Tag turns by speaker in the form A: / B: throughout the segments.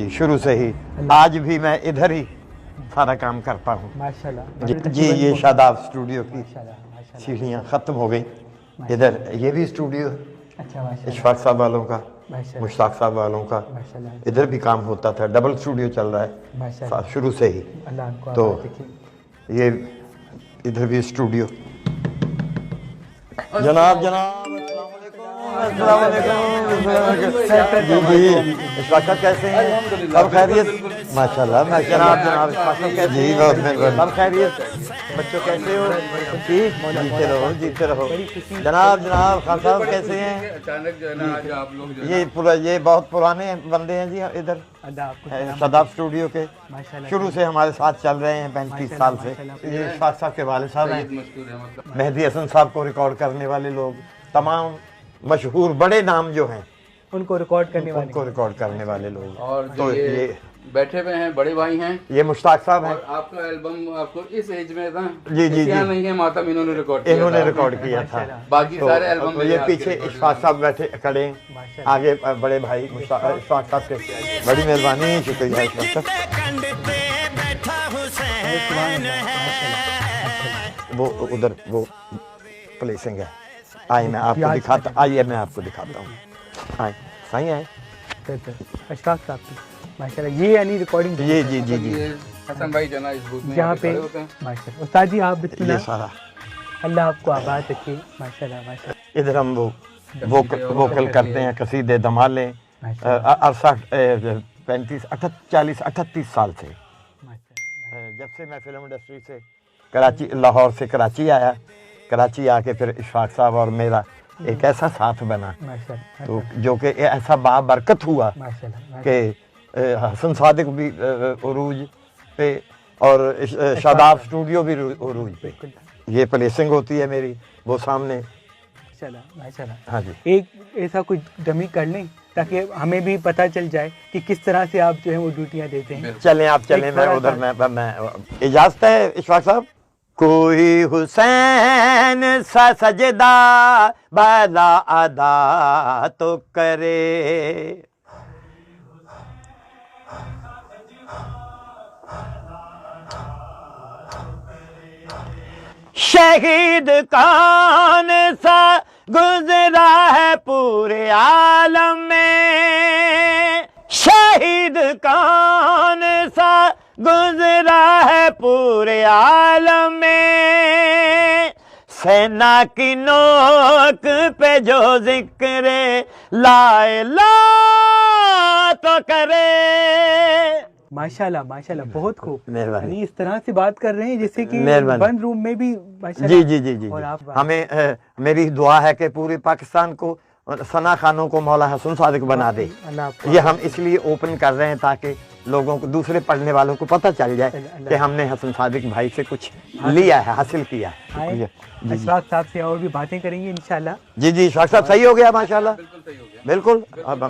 A: जी शुरू से ही, आज भी मैं इधर ही सारा काम करता हूँ
B: माशाल्लाह।
A: जी। ये शादाब स्टूडियो की
B: माशाल्लाह
A: सीढ़ियाँ ख़त्म हो गई। इधर ये भी स्टूडियो
B: अच्छा माशाल्लाह
A: इशफाक साहब वालों का,
B: माशाल्लाह
A: मुश्ताक साहब वालों का,
B: माशाल्लाह
A: इधर भी काम होता था। डबल स्टूडियो चल रहा है
B: माशाल्लाह।
A: शुरू से ही।
B: अल्लाह आपको
A: तो
B: आबाद रखे।
A: ये इधर भी स्टूडियो। जनाब जी जी इशफाक साहब कैसे हैं? सब खैरियत? माशाल्लाह। मैं जनाब इशफाक साहब कैसे जी? बहुत मेहरबानी। सब खैरियत? बच्चों कैसे हो? ठीक, जीते रहो जीते रहो। जनाब खान साहब कैसे हैं?
C: अचानक जो है ना आज आप लोग जो
A: ये बहुत पुराने बंदे हैं जी इधर
B: अल्लाह आपको
A: शादाब स्टूडियो के,
B: माशाल्लाह
A: शुरू से हमारे साथ चल रहे हैं 35 साल से। ये इशफाक साहब के वाले साहब हैं,
C: मशहूर है
A: मेहदी हसन साहब को रिकॉर्ड करने वाले लोग, तमाम मशहूर बड़े नाम जो हैं
B: उनको रिकॉर्ड करने वाले
A: उनको रिकॉर्ड करने वाले लोग।
C: और
A: तो
C: जो ये बैठे हुए हैं बड़े भाई हैं,
A: ये मुश्ताक साहब हैं।
C: और आपका एल्बम आपको इस एज में था
A: जी जी जी
C: नहीं है मातम इन्होंने रिकॉर्ड किया
A: इन्होंने
C: था।
A: रिकॉर्ड किया था।
C: बाकी सारे एल्बम
A: तो ये पीछे इशफाक साहब बैठे खड़े हैं,
B: माशाल्लाह।
A: आगे बड़े भाई इशफाक साहब के। बड़ी मेहरबानी, शुक्रिया इशफाक साहब। वो उधर वो प्लेसिंग है। आइए मैं आपको दिखाता, आइए मैं आपको दिखाता हूँ। आए सही है
B: अशफाक साहब की माशाल्लाह। ये यानी रिकॉर्डिंग
A: जी जी जी जी
C: ये हसन भाई जना इस बूथ में
B: जहाँ
C: आके
B: पे
C: खड़े होते हैं।
B: माशाल्लाह। उस्ताद जी आप
A: ये
B: बिस्मिल्लाह।
A: सारा
B: अल्लाह आपको आबाद रखे माशाल्लाह माशाल्लाह
A: इधर हम वो वोकल करते हैं, कसीदे धमाले
B: माशाल्लाह
A: 35 40 38 साल से। जब से मैं फिल्म इंडस्ट्री से कराची, लाहौर से कराची आया, कराची आके फिर इशफाक साहब और मेरा एक ऐसा साथ बना
B: माशाल्लाह
A: तो जो कि ऐसा बाबरकत हुआ
B: माशाल्लाह
A: कि हसन सादिक भी उरूज पे और शादाब स्टूडियो भी उरूज पे। ये प्लेसिंग होती है मेरी वो सामने।
B: माशाल्लाह माशाल्लाह।
A: हाँ जी।
B: एक ऐसा कुछ डमी कर लें ताकि हमें भी पता चल जाए कि किस तरह से आप जो है वो ड्यूटियाँ देते हैं।
A: चलें आप चलें, मैं उधर मैं इजाजत है इशफाक साहब। कोई हुसैन सा सजदा बाला अदा तो करे, शहीद कौन सा गुजरा है पूरे आलम में, शहीद कौन सा गुजरा है पूरे आलम में, सेना की नोक पे जो जिक्र ला इलाहा तो करे।
B: माशाल्लाह माशाल्लाह बहुत खूब।
A: मेहरबानी।
B: यानी इस तरह से बात कर रहे हैं जैसे कि
A: मेहरबानी।
B: बंद रूम में भी माशाल्लाह।
A: जी जी जी जी
B: और
A: जी।
B: आप
A: हमें मेरी दुआ है कि पूरे पाकिस्तान को सना खानों को मौला हसन सादिक बना दे।
B: अल्लाह आपको
A: ये हम इसलिए ओपन कर रहे हैं ताकि लोगों को, दूसरे पढ़ने वालों को पता चल जाए कि हमने हसन सादिक भाई से कुछ लिया है, हासिल किया है।
B: आए अशफाक साहब से और भी बातें करेंगे इंशाल्लाह।
A: जी जी इशफाक साहब सही हो गया माशाल्लाह।
C: बिल्कुल सही हो गया।
A: बिल्कुल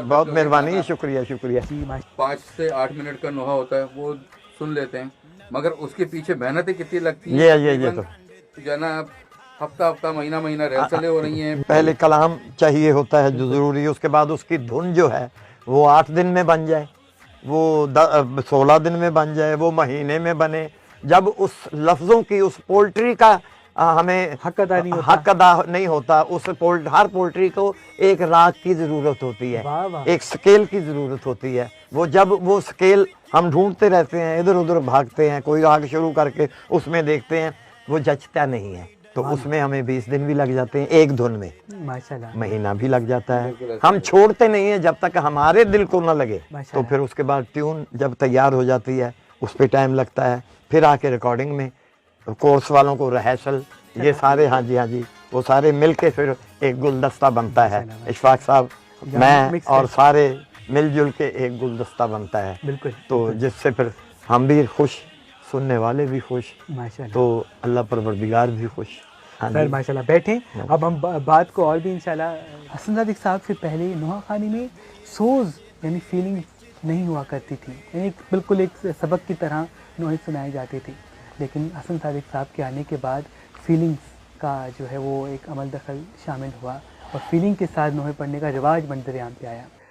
A: बहुत मेहरबानी, शुक्रिया शुक्रिया।
B: जी
C: 5 से 8 मिनट का नोहा होता है वो सुन लेते हैं, मगर उसके पीछे मेहनतें कितनी लगती है।
A: ये तो
C: जो है ना हफ्ता महीना रिहर्सलें हो रही हैं।
A: पहले कलाम चाहिए होता है जो ज़रूरी है, उसके बाद उसकी धुन जो है वो 8 दिन में बन जाए, वो 16 दिन में बन जाए, वो महीने में बने। जब उस लफ्ज़ों की, उस पोल्ट्री का हमें
B: हक अदा
A: नहीं होता, उस हर पोल्ट्री को एक राग की ज़रूरत होती है,
B: वाह वाह।
A: एक स्केल की ज़रूरत होती है। वो जब वो स्केल हम ढूंढते रहते हैं, इधर उधर भागते हैं, कोई राग शुरू करके उसमें देखते हैं, वो जचता नहीं है, तो उसमें हमें 20 दिन भी लग जाते हैं, एक धुन में
B: माशाल्लाह
A: महीना भी लग जाता है। हम छोड़ते नहीं हैं जब तक हमारे दिल को न लगे। तो
B: माशाल्लाह।
A: फिर उसके बाद ट्यून जब तैयार हो जाती है उस पर टाइम लगता है, फिर आके रिकॉर्डिंग में कोर्स वालों को रिहर्सल, ये सारे हाँ जी वो सारे मिल के फिर एक गुलदस्ता बनता है। इशफाक साहब, मैं और सारे मिलजुल के एक गुलदस्ता बनता है।
B: बिल्कुल।
A: तो जिससे फिर हम भी खुश, सुनने वाले भी खुश,
B: माशाल्लाह।
A: तो अल्लाह परवरदिगार भी खुश। हाँ
B: सर
A: जी।
B: माशाल्लाह बैठे। अब हम बात को और भी इंशाल्लाह। हसन सादिक साहब से पहले नोहा खानी में सोज यानी फीलिंग नहीं हुआ करती थी, यानी बिल्कुल एक सबक की तरह नोहे सुनाई जाती थी, लेकिन हसन सादिक साहब के आने के बाद फीलिंग्स का जो है वो एक अमल दखल शामिल हुआ और फीलिंग के साथ नोहे पढ़ने का रिवाज मंजर आम पे आया।